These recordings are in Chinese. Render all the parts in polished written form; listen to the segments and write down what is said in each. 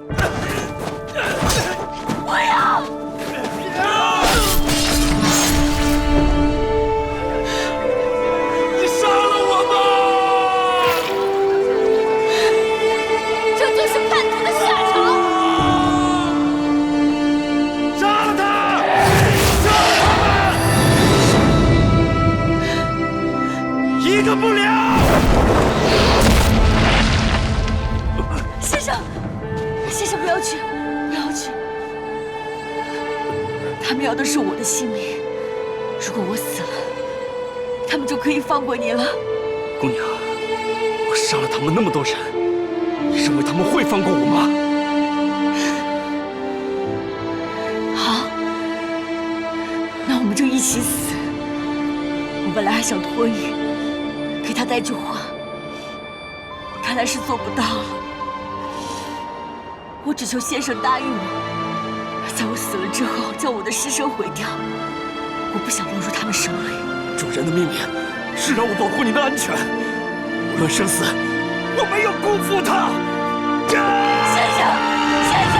不要！你杀了我吧！这就是叛徒的下场！杀了他！杀了他们！一个不留！先生，先生，不要去，不要去！他们要的是我的性命。如果我死了，他们就可以放过你了。姑娘，我杀了他们那么多人，你认为他们会放过我吗？好，那我们就一起死。我本来还想托你，给他带句话，看来是做不到了。我只求先生答应我，在我死了之后，将我的尸身毁掉。我不想落入他们手里。主人的命令是让我保护你的安全，无论生死，我没有辜负他。先生，先生！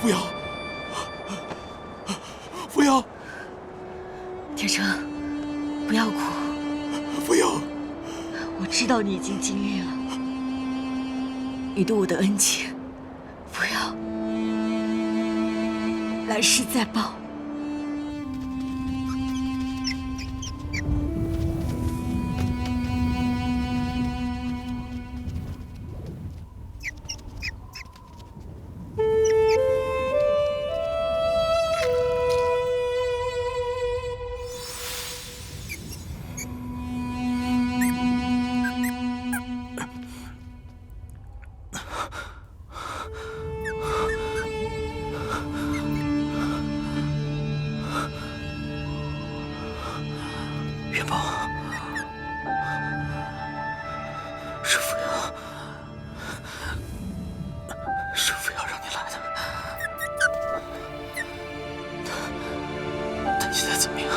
不要！不要！天成，不要哭。不要！我知道你已经尽力了，你对我的恩情，不要，来世再报。元宝，师父要让你来的。他现在怎么样？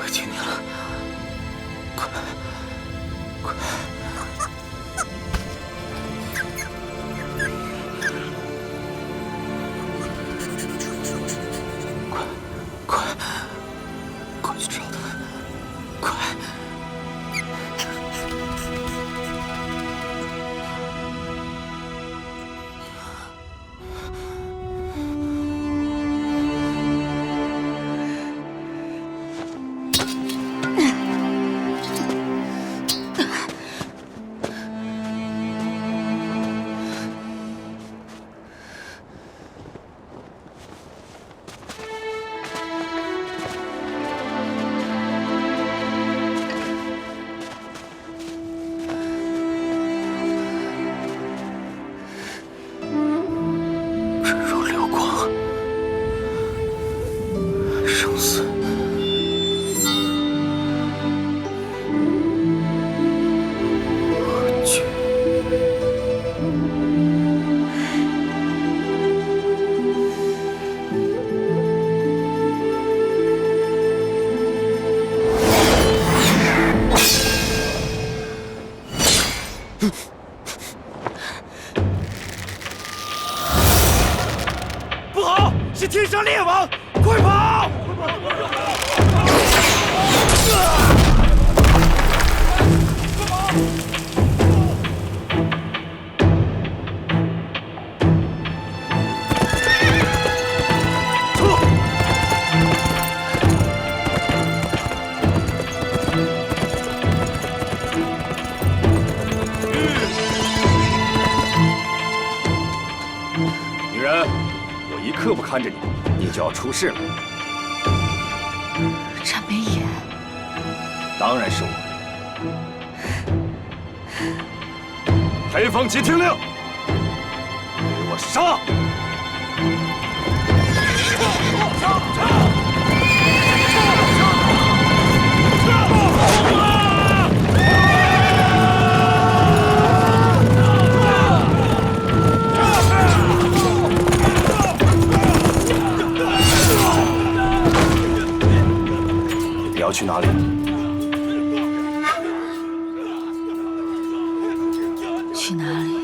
委屈你了，快！快去找他！快！不好，是天杀烈王！快跑！刻不看着你，你就要出事了。战北野，当然是我。黑风急听令，给我杀！你要去哪里？去哪里？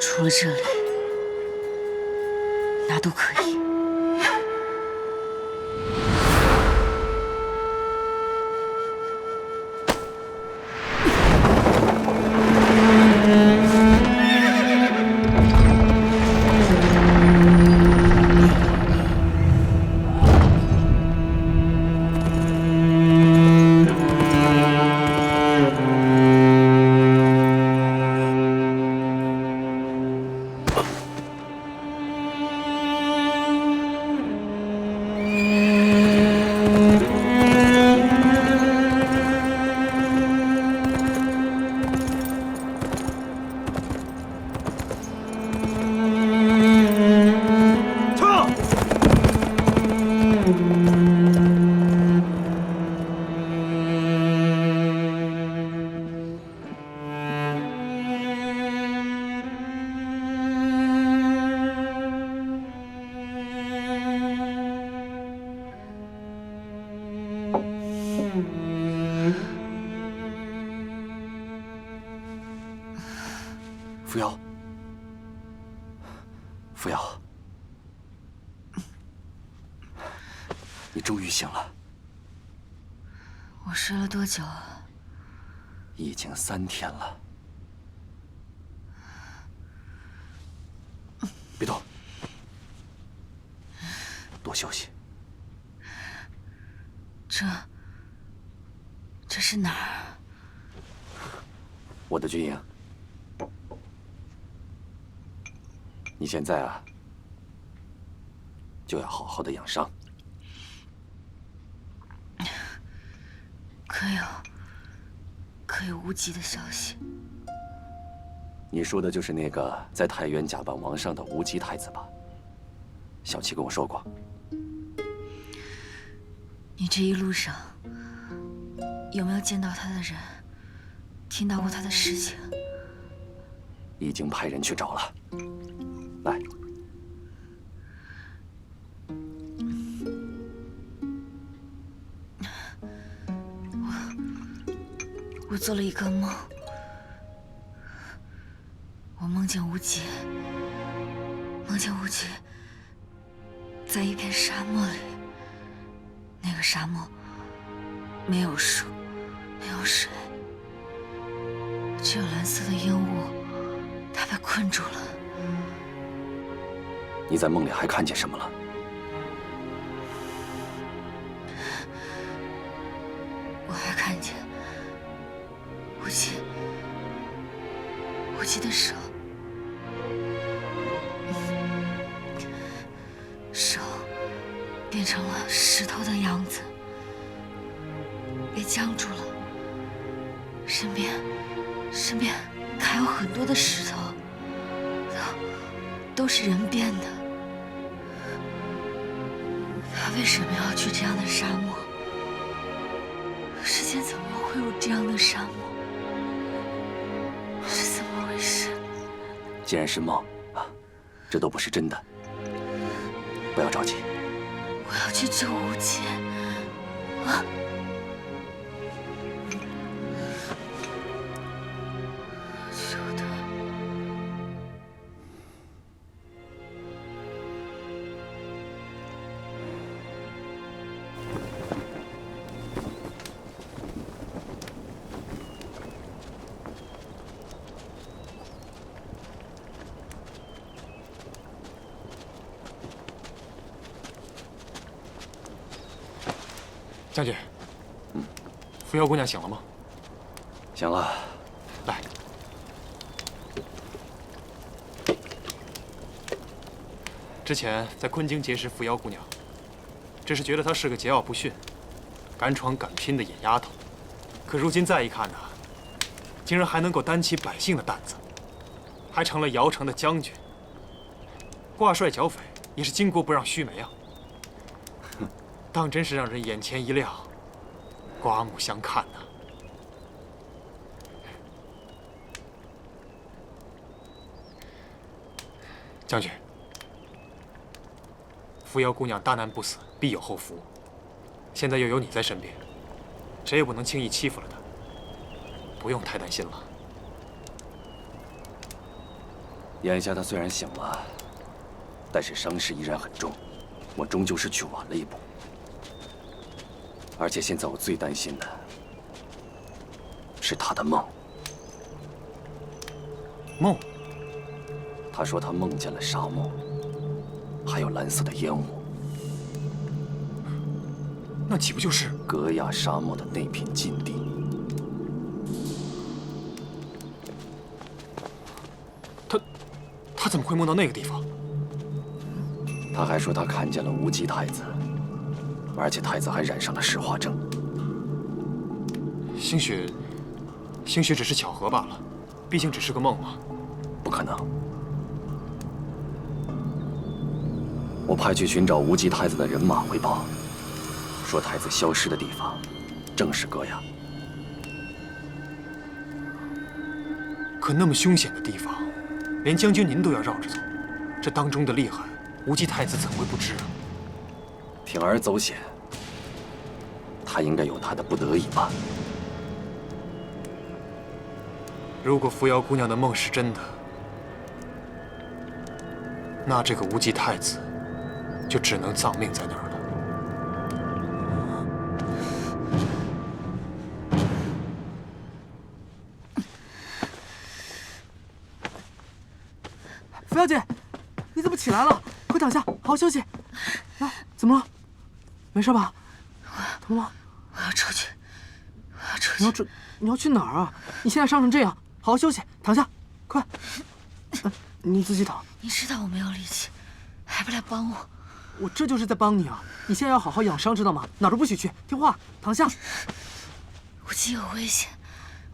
除了这里，哪都可以。扶摇，扶摇，你终于醒了。我睡了多久啊？已经3天了。别动，多休息。这是哪儿？我的军营。你现在啊，就要好好的养伤。可有无极的消息？你说的就是那个在太原假扮王上的无极太子吧？小七跟我说过。你这一路上有没有见到他的人？听到过他的事情？已经派人去找了。来，我做了一个梦，我梦见无极在一片沙漠里，那个沙漠没有树，没有水，只有蓝色的烟雾，他被困住了。你在梦里还看见什么了？我还看见无极的手，手变成了石头的样子，被僵住了。身边还有很多的石头，都是人变的。他为什么要去这样的沙漠？世间怎么会有这样的沙漠？是怎么回事？既然是梦啊，这都不是真的。不要着急。我要去救无极啊！救他！将军，扶摇姑娘醒了吗？醒了。来，之前在昆京结识扶摇姑娘，只是觉得她是个桀骜不驯、敢闯敢拼的野丫头。可如今再一看呢，竟然还能够担起百姓的担子，还成了姚城的将军。挂帅剿匪也是巾帼不让须眉啊！当真是让人眼前一亮，刮目相看呐。将军，扶摇姑娘大难不死，必有后福。现在又有你在身边，谁也不能轻易欺负了她。不用太担心了。眼下她虽然醒了，但是伤势依然很重，我终究是去晚了一步。而且现在我最担心的是她的梦。梦？她说她梦见了沙漠，还有蓝色的烟雾。那岂不就是戈亚沙漠的那片禁地？他怎么会梦到那个地方？他还说他看见了无极太子，而且太子还染上了石化症。兴许只是巧合罢了，毕竟只是个梦嘛。不可能。我派去寻找无极太子的人马回报，说太子消失的地方正是戈亚。可那么凶险的地方，连将军您都要绕着走，这当中的厉害，无极太子怎会不知啊？铤而走险，他应该有他的不得已吧。如果扶摇姑娘的梦是真的，那这个无极太子就只能葬命在那儿了。扶摇姐，你怎么起来了？快躺下，好好休息。啊，怎么了？没事吧？疼吗？我要出去，我要出去。你要去哪儿啊？你现在伤成这样，好好休息，躺下，快。你自己躺。你知道我没有力气，还不来帮我？我这就是在帮你啊！你现在要好好养伤，知道吗？哪儿都不许去，听话，躺下。无极有危险，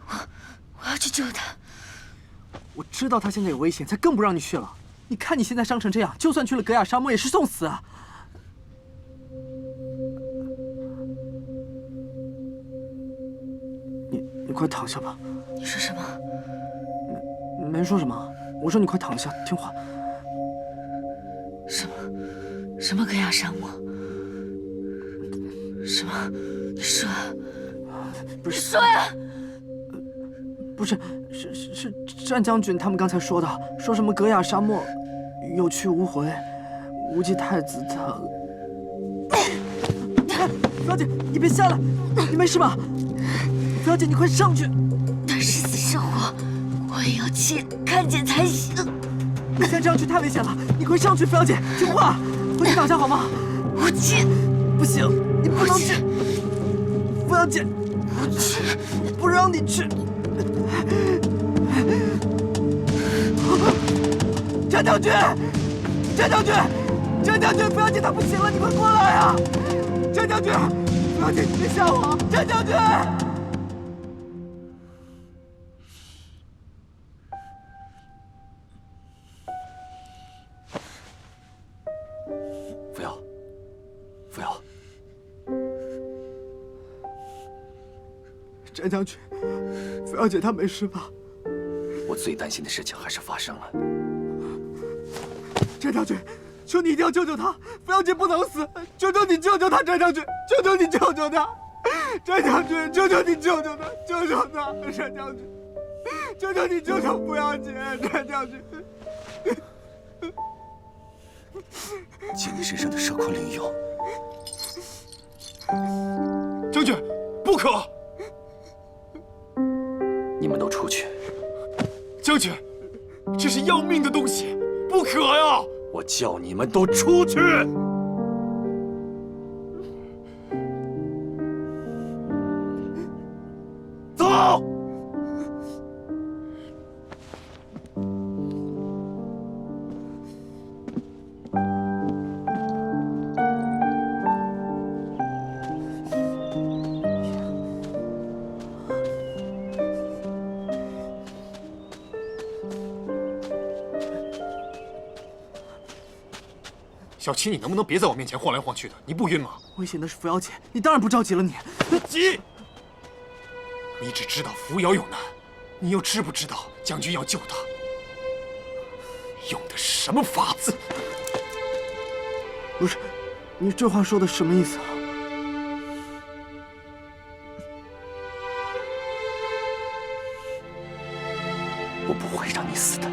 我要去救他。我知道他现在有危险，才更不让你去了。你看你现在伤成这样，就算去了戈亚沙漠也是送死啊！你快躺下吧。你说什么？没说什么。我说你快躺下，听话。什么戈亚沙漠？什么？你说啊！不是。你说呀！不是，是战将军他们刚才说的，说什么戈亚沙漠有去无回，无极太子他……扶摇姐，你别下来，你没事吧？扶摇姐，你快上去！他是死是活，我也要亲眼看见才行。你现在这样去太危险了，你快上去，扶摇姐，听话，回去躺下好吗？无极，不行，你不能去，扶摇姐，不让你去。战将军，战将军，战将军，扶摇姐她不行了，你快过来啊！战将军，扶摇姐，你别吓我，战将军。扶摇，战将军，扶摇姐她没事吧？我最担心的事情还是发生了。战将军，求你一定要救救她！扶摇姐不能死，求求你救救她！战将军，求求你救救她！战将军，求求你救救她！救救她！战将军，求求你救救扶摇姐！战将军，借你身上的蛇昆灵油。将军，不可！你们都出去。将军，这是要命的东西，不可呀！我叫你们都出去！小七，你能不能别在我面前晃来晃去的？你不晕吗？危险的是扶摇姐，你当然不着急了你。急！你只知道扶摇有难，你又知不知道将军要救他？用的是什么法子？不是，你这话说的什么意思啊？我不会让你死的。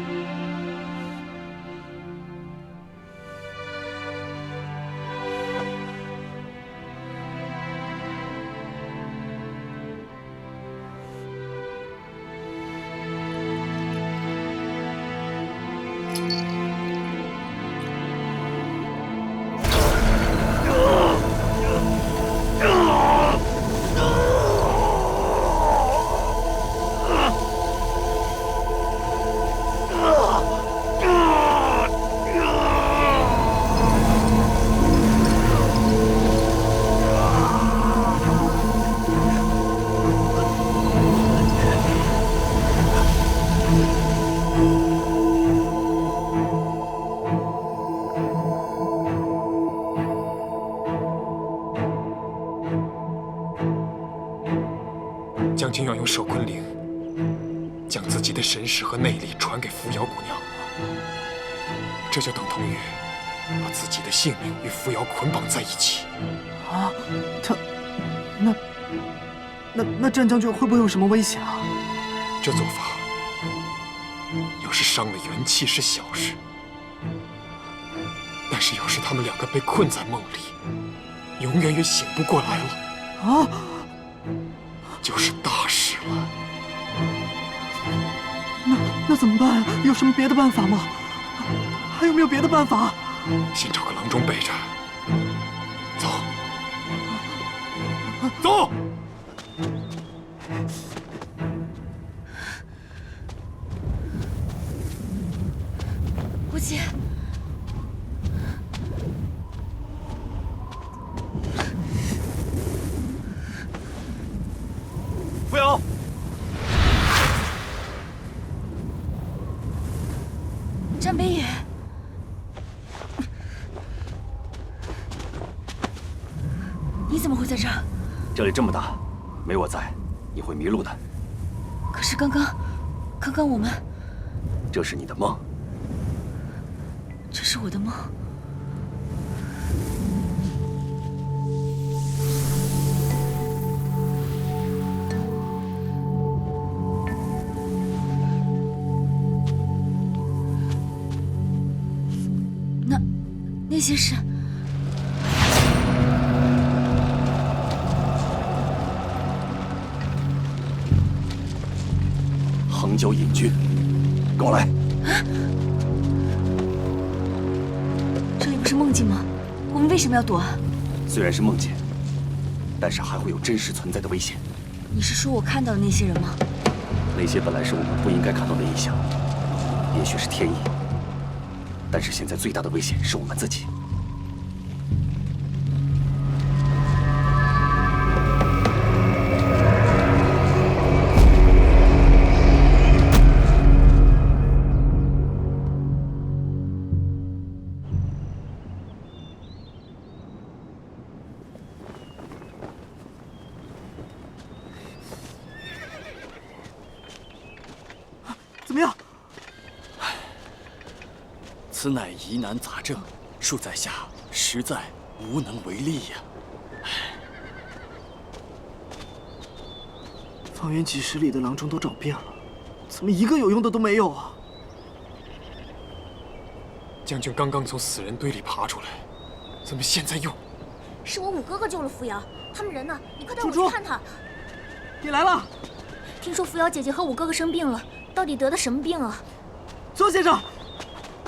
将军要用守坤灵将自己的神识和内力传给扶摇姑娘，这就等同于把自己的性命与扶摇捆绑在一起。啊，他，那战将军会不会有什么危险啊？这做法要是伤了元气是小事，但是要是他们两个被困在梦里，永远也醒不过来了，啊，就是大事了。那怎么办？有什么别的办法吗？还有没有别的办法？先找个郎中备着。走，走。无极，扶摇，战北野，你怎么会在这儿？这里这么大，没我在，你会迷路的。可是刚刚我们……这是你的梦。这是我的梦。那些是……横角引军，跟我来。这里不是梦境吗？我们为什么要躲啊？虽然是梦境，但是还会有真实存在的危险。你是说我看到的那些人吗？那些本来是我们不应该看到的异象，也许是天意。但是现在最大的危险是我们自己。怎么样？此乃疑难杂症，恕在下实在无能为力呀。方圆几十里的郎中都找遍了，怎么一个有用的都没有啊？将军刚刚从死人堆里爬出来，怎么现在又……是我五哥哥救了扶摇，他们人呢？你快带我猪猪去看他。你来了，听说扶摇姐姐和五哥哥生病了，到底得的什么病啊？邹先生，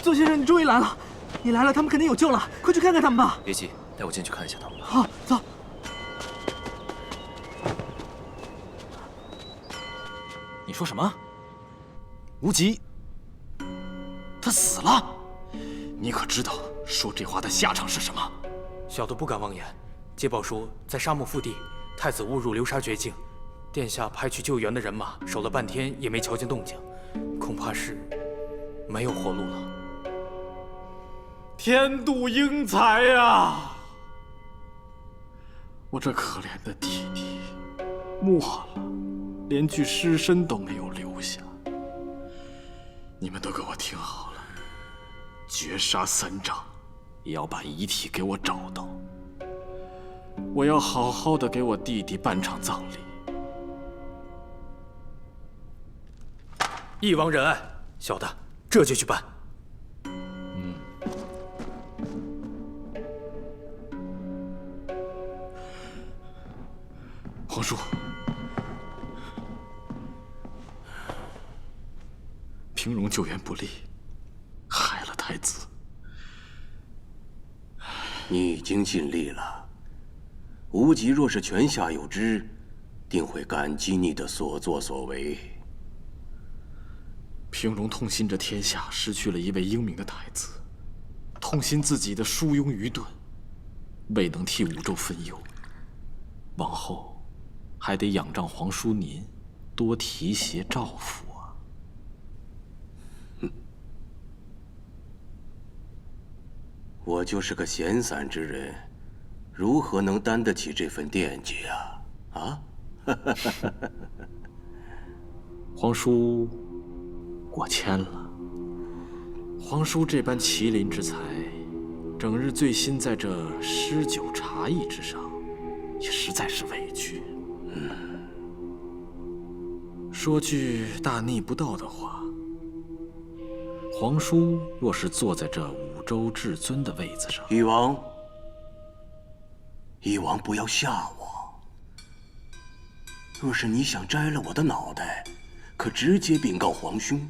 邹先生，你终于来了！你来了，他们肯定有救了，快去看看他们吧。别急，带我进去看一下他们。好，走。你说什么？无极，他死了？你可知道说这话的下场是什么？小的不敢妄言。捷报说，在沙漠腹地，太子误入流沙绝境，殿下派去救援的人马守了半天也没瞧见动静，恐怕是没有活路了。天妒英才呀！我这可怜的弟弟，没了，连具尸身都没有留下。你们都给我听好了，绝杀3丈，也要把遗体给我找到。我要好好的给我弟弟办场葬礼。一亡仁爱，小的这就去办。皇叔，平荣救援不力，害了太子。你已经尽力了，无极若是泉下有知，定会感激你的所作所为。平荣痛心这天下失去了一位英明的太子，痛心自己的疏庸愚钝，未能替五州分忧，往后还得仰仗皇叔您多提携照拂啊！我就是个闲散之人，如何能担得起这份惦记啊？啊！皇叔，我签了。皇叔这般麒麟之才，整日醉心在这诗酒茶艺之上，也实在是委屈。说句大逆不道的话，皇叔若是坐在这五州至尊的位子上，翼王，翼王不要吓我。若是你想摘了我的脑袋，可直接禀告皇兄。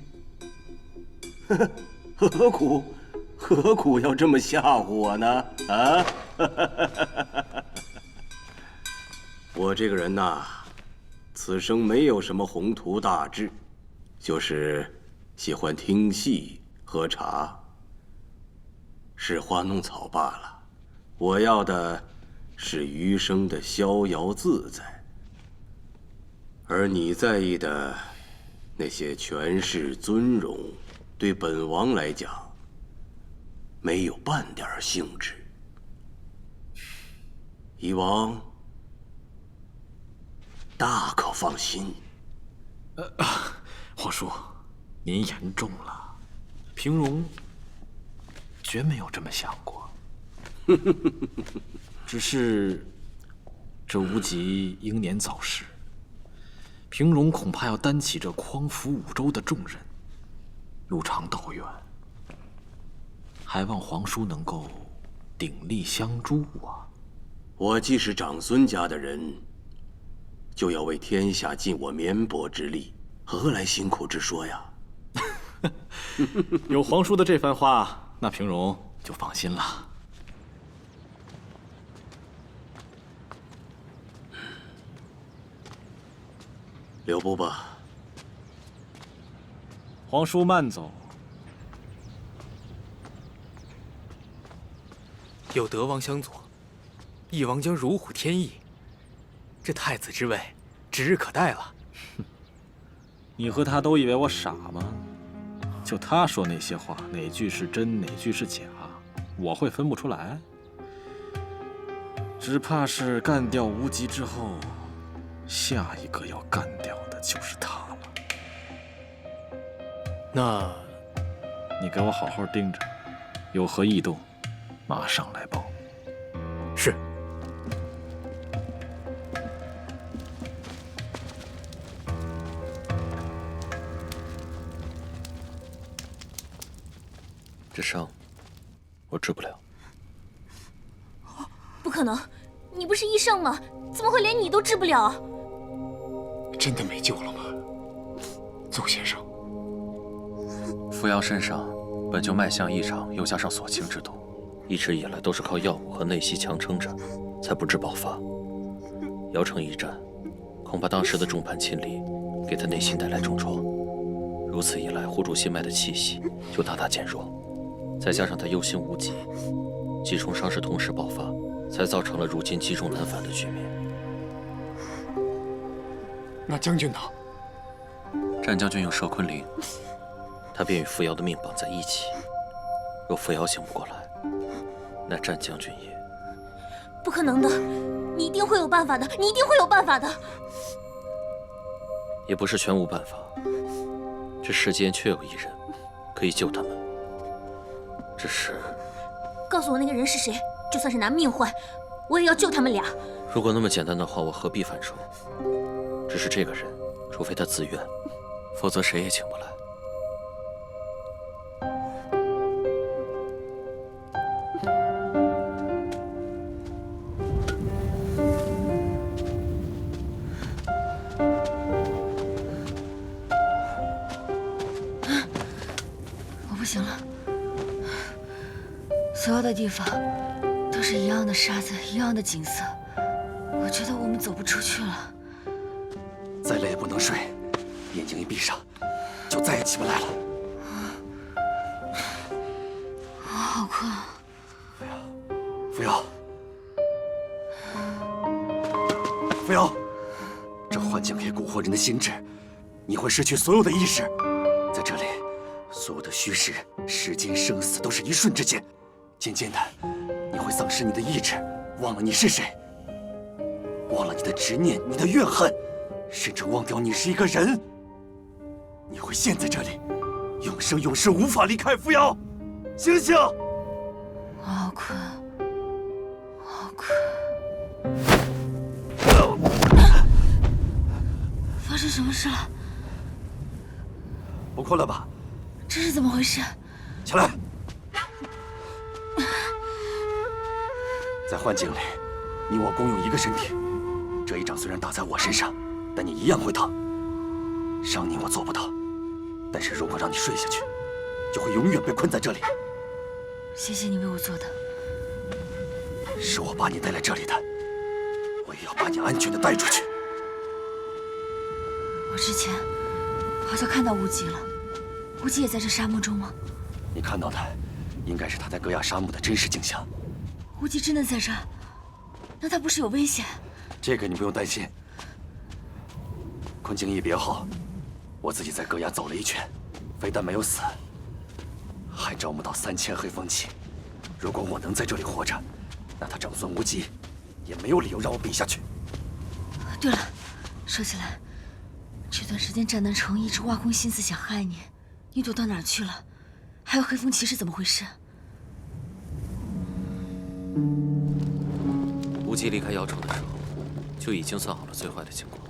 何苦要这么吓唬我呢？啊！我这个人呐，此生没有什么宏图大志，就是喜欢听戏、喝茶、拾花弄草罢了。我要的是余生的逍遥自在，而你在意的那些权势尊荣，对本王来讲，没有半点兴致。夷王，大可放心。皇叔，您言重了。平荣绝没有这么想过。只是这无极英年早逝，平荣恐怕要担起这匡扶五州的重任，路长道远，还望皇叔能够鼎力相助啊！我既是长孙家的人，就要为天下尽我绵薄之力，何来辛苦之说呀？有皇叔的这番话，那平荣就放心了。留步吧。皇叔慢走。有德王相佐，翼王将如虎添翼，这太子之位指日可待了。你和他都以为我傻吗？就他说那些话，哪句是真，哪句是假，我会分不出来？只怕是干掉无极之后，下一个要干掉的就是他了。那，你给我好好盯着，有何异动，马上来报。是。这伤，我治不了。不可能，你不是医圣吗？怎么会连你都治不了？真的没救了吗？邹先生，扶摇身上本就脉象异常，又加上锁清之毒，一直以来都是靠药物和内息强撑着，才不致爆发。姚城一战，恐怕当时的众叛亲离，给他内心带来重创。如此一来，护主心脉的气息就大大减弱。再加上他忧心无极，几重伤势同时爆发，才造成了如今积重难返的局面。那将军呢？战将军有蛇昆灵，他便与扶摇的命绑在一起。若扶摇醒不过来，那战将军也。不可能的，你一定会有办法的，你一定会有办法的。也不是全无办法，这世间确有一人可以救他们。只是，告诉我那个人是谁，就算是拿命换，我也要救他们俩。如果那么简单的话，我何必犯愁？只是这个人，除非他自愿，否则谁也请不来。我不行了，所有的地方都是一样的沙子，一样的景色，我觉得我们走不出去了。再累也不能睡，眼睛一闭上，就再也起不来了。我好困。扶摇，扶摇，这幻境可以蛊惑人的心智，你会失去所有的意识。在这里，所有的虚实、世间生死都是一瞬之间。渐渐的，你会丧失你的意志，忘了你是谁，忘了你的执念、你的怨恨，甚至忘掉你是一个人。你会陷在这里，永生永世无法离开。扶摇，醒醒！我好困，我好困。发生什么事了？不困了吧？这是怎么回事？起来！在幻境里，你我共用一个身体。这一掌虽然打在我身上，但你一样会疼。伤你我做不到，但是如果让你睡下去，就会永远被困在这里。谢谢你为我做的。是我把你带来这里的，我也要把你安全的带出去。我之前好像看到无极了，无极也在这沙漠中吗？你看到的，应该是他在戈亚沙漠的真实景象。无极真的在这儿？那他不是有危险？这个你不用担心。昆京一别后，我自己在戈亚走了一圈，非但没有死，还招募到3000黑风旗。如果我能在这里活着，那他长孙无极也没有理由让我比下去。对了，说起来，这段时间战南城一直挖空心思想害你，你躲到哪儿去了？还有黑风骑士怎么回事？无极离开瑶城的时候，就已经算好了最坏的情况，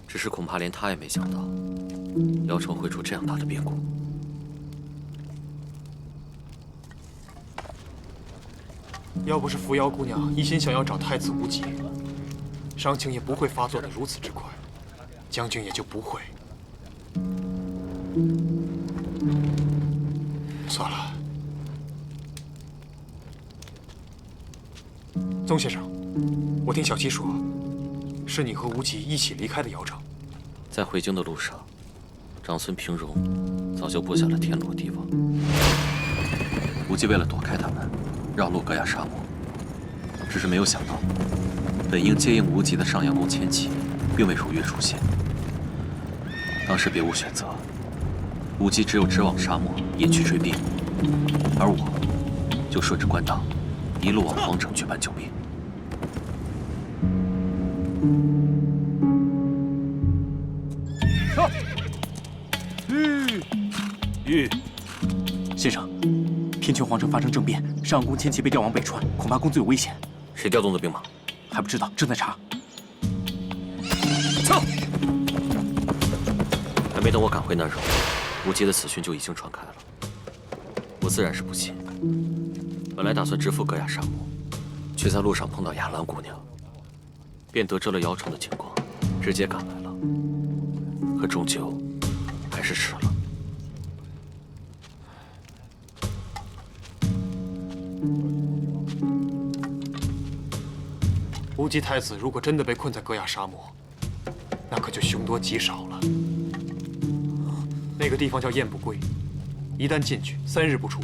只是恐怕连他也没想到，瑶城会出这样大的变故。要不是扶摇姑娘一心想要找太子无极，伤情也不会发作的如此之快，将军也就不会。算了，宗先生，我听小七说，是你和无极一起离开的瑶城。在回京的路上，长孙平荣早就布下了天罗地网。无极为了躲开他们，绕路戈亚沙漠，只是没有想到，本应接应无极的上阳宫千骑，并未如约出现。当时别无选择，无极只有直往沙漠引去追兵，而我就顺着官道，一路往皇城举办救兵。上！玉，先生，偏劝皇城发生政变，上阳宫千骑被调往北川，恐怕公子有危险。谁调动的兵马？还不知道，正在查。撤！还没等我赶回南柔，无极的死讯就已经传开了。我自然是不信。本来打算直赴戈亚沙漠，却在路上碰到雅兰姑娘，便得知了瑶城的情况，直接赶来了。可终究还是迟了。无极太子如果真的被困在戈亚沙漠，那可就凶多吉少了。那个地方叫雁不归，一旦进去，3日不出，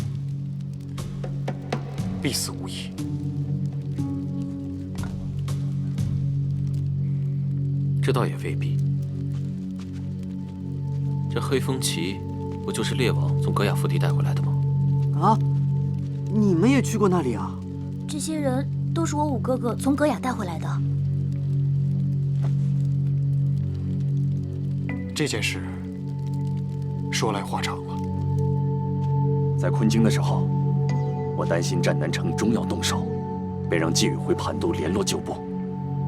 必死无疑。这倒也未必。这黑风旗不就是烈王从戈亚腹地带回来的吗？啊！你们也去过那里啊？这些人都是我五哥哥从格雅带回来的。这件事说来话长了。在昆京的时候，我担心战南城终要动手，便让纪宇回盘都联络旧部。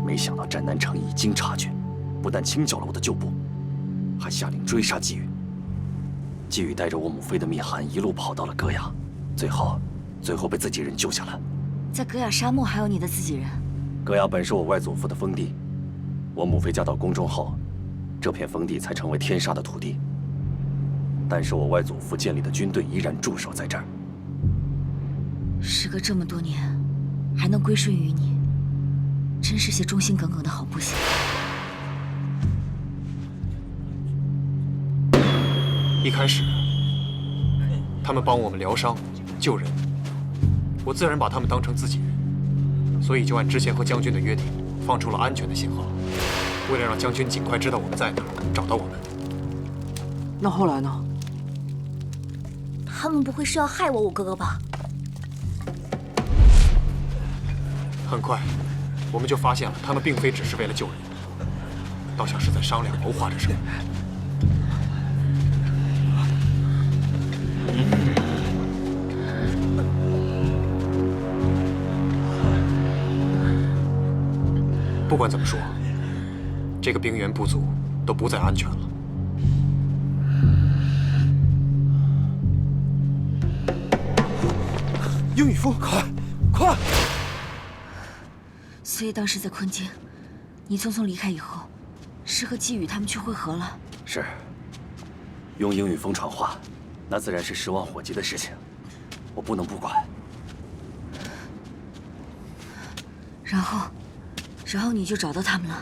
没想到战南城已经察觉，不但清剿了我的旧部，还下令追杀纪宇。纪宇带着我母妃的密函一路跑到了格雅，最后被自己人救下了。在格雅沙漠还有你的自己人？格雅本是我外祖父的封地，我母妃嫁到宫中后，这片封地才成为天杀的土地。但是我外祖父建立的军队依然驻守在这儿。时隔这么多年，还能归顺于你，真是些忠心耿耿的好部下。一开始，他们帮我们疗伤、救人，我自然把他们当成自己人，所以就按之前和将军的约定，放出了安全的信号，为了让将军尽快知道我们在哪儿，找到我们。那后来呢？他们不会是要害我五哥哥吧？很快，我们就发现了，他们并非只是为了救人，倒像是在商量谋划着什么。不管怎么说，这个冰原部族都不再安全了。英语夫，快！所以当时在昆京，你匆匆离开以后，是和季宇他们去会合了。是。用英语风传话，那自然是十万火急的事情，我不能不管。然后你就找到他们了。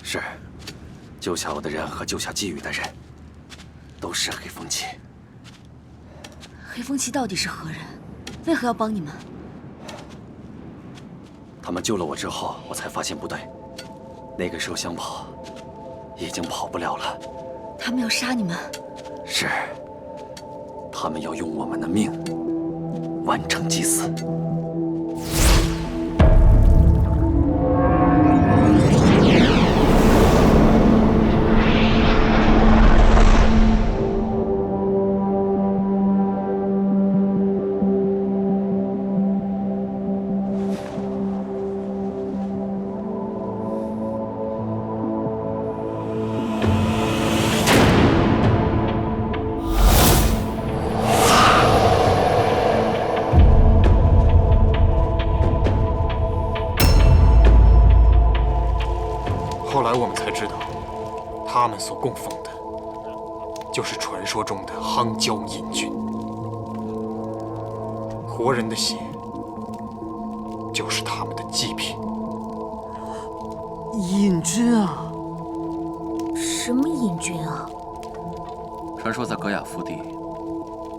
是，救下我的人和救下季宇的人，都是黑风旗。黑风旗到底是何人？为何要帮你们？他们救了我之后，我才发现不对。那个时候想跑，已经跑不了了。他们要杀你们？是，他们要用我们的命完成祭祀。后来我们才知道，他们所供奉的，就是传说中的夯椒瘾菌。活人的血，就是他们的祭品。瘾菌啊！什么瘾菌啊？传说在格雅腹地，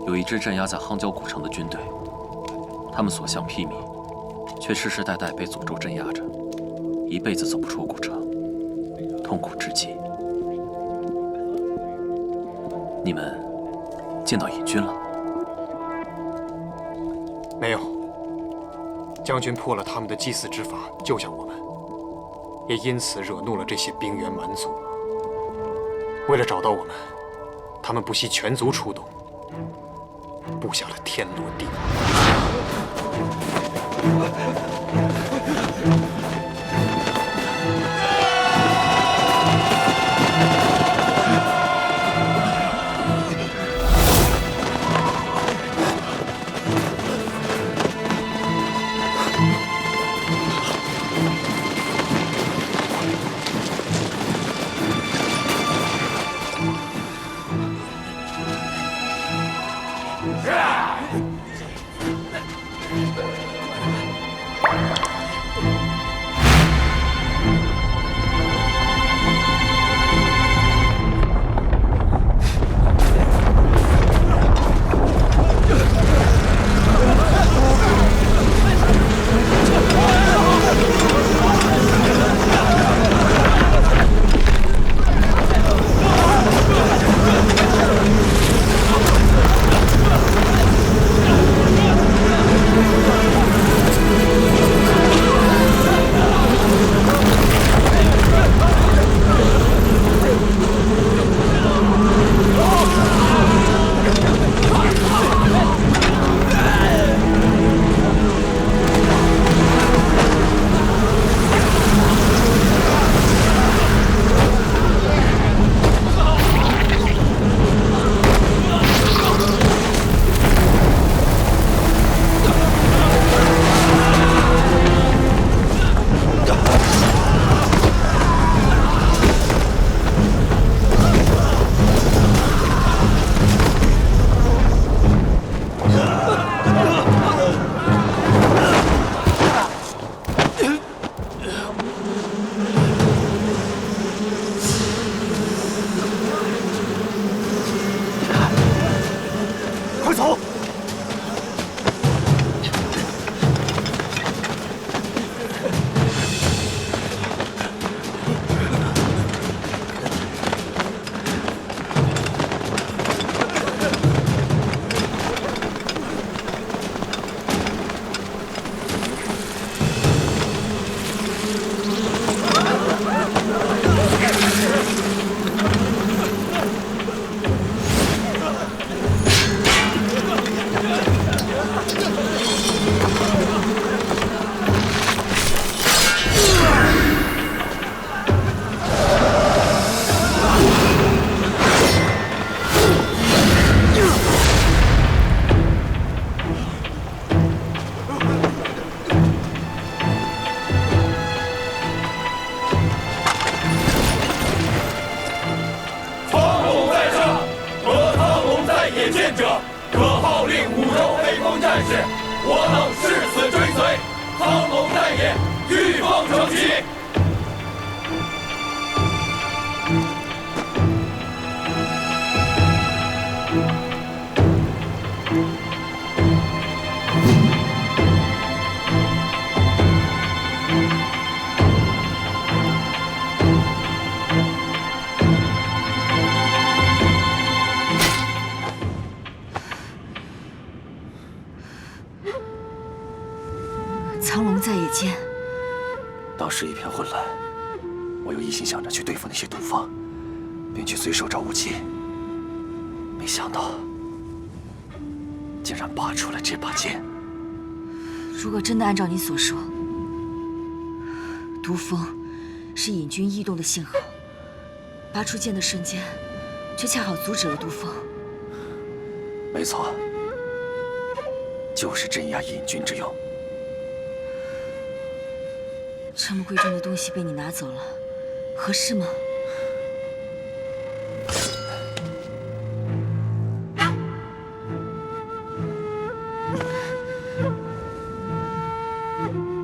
有一支镇压在夯椒古城的军队，他们所向披靡，却世世代代被诅咒镇压着，一辈子走不出古城。痛苦至极。你们见到瘾君了？没有。将军破了他们的祭祀之法，救下我们，也因此惹怒了这些冰原蛮族。为了找到我们，他们不惜全族出动，布下了天罗地网。快走！苍龙在野间，当时一片混乱，我又一心想着去对付那些毒方，便去随手找武器，没想到竟然拔出了这把剑。如果真的按照你所说，毒蜂是引军异动的信号，拔出剑的瞬间，却恰好阻止了毒蜂。没错，就是镇压引军之用。这么贵重的东西被你拿走了，合适吗？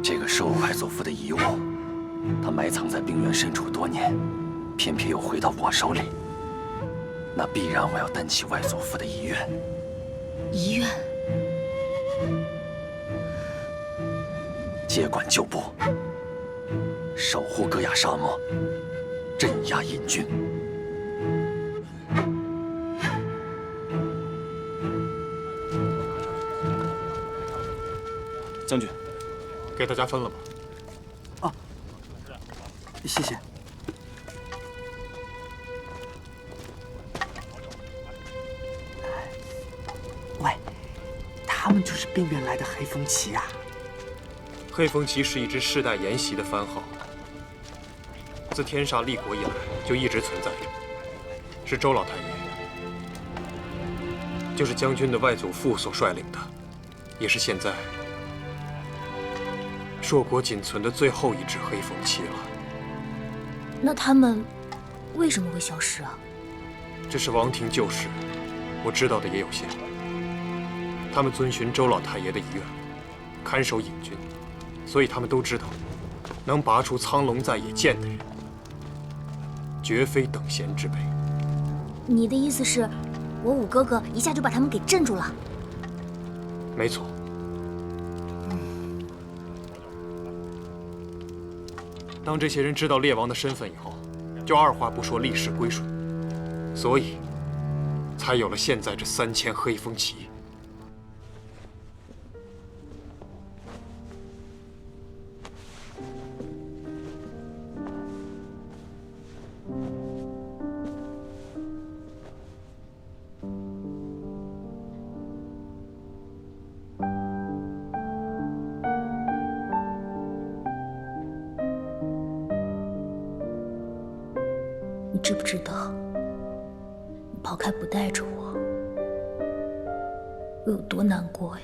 这个是我外祖父的遗物，他埋藏在冰原深处多年，偏偏又回到我手里，那必然我要担起外祖父的遗愿。遗愿？接管旧部，守护戈雅沙漠，镇压引军。将军，给大家分了吧。啊，谢谢。喂，他们就是边缘来的黑风旗啊！黑风旗是一支世代沿袭的番号，自天煞立国以来就一直存在着，是周老太爷，就是将军的外祖父所率领的，也是现在硕果仅存的最后一支黑风旗了。那他们为什么会消失啊？这是王庭旧事，我知道的也有限。他们遵循周老太爷的遗愿，看守引军，所以他们都知道，能拔出苍龙在野剑的人，绝非等闲之辈。你的意思是，我五哥哥一下就把他们给镇住了？没错。当这些人知道烈王的身份以后，就二话不说立誓归顺，所以才有了现在这3000黑风旗。你知不知道，你跑开不带着我，我有多难过呀？